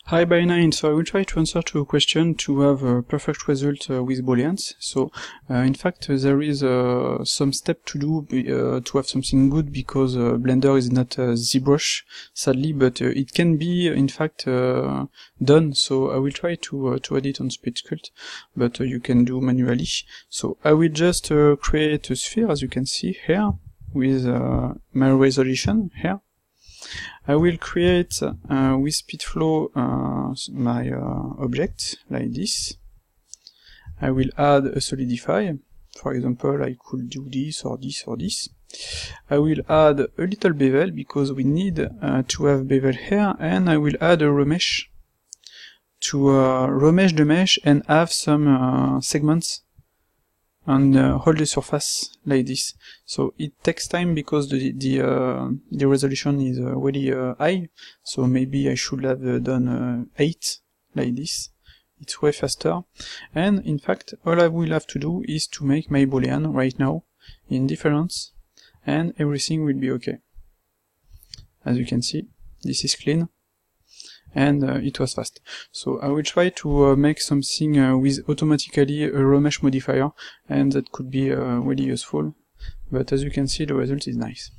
Hi Bynine, so I will try to answer to a question to have a perfect result with Booleans. So in fact there is some step to do to have something good, because Blender is not ZBrush sadly, but it can be in fact done. So I will try to add it on Sculpt, but you can do manually. So I will just create a sphere, as you can see here, with my resolution here. I will create with SpeedFlow my object like this. I will add a solidify. For example, I could do this or this or this. I will add a little bevel because we need to have bevel here, and I will add a remesh to remesh the mesh and have some segments and hold the surface like this. So it takes time because the resolution is really high, so maybe I should have done 8 like this. It's way faster. And in fact all I will have to do is to make my boolean right now in difference, and everything will be okay. As you can see, this is clean, and it was fast. So I will try to make something with automatically a remesh modifier, and that could be really useful, but as you can see the result is nice.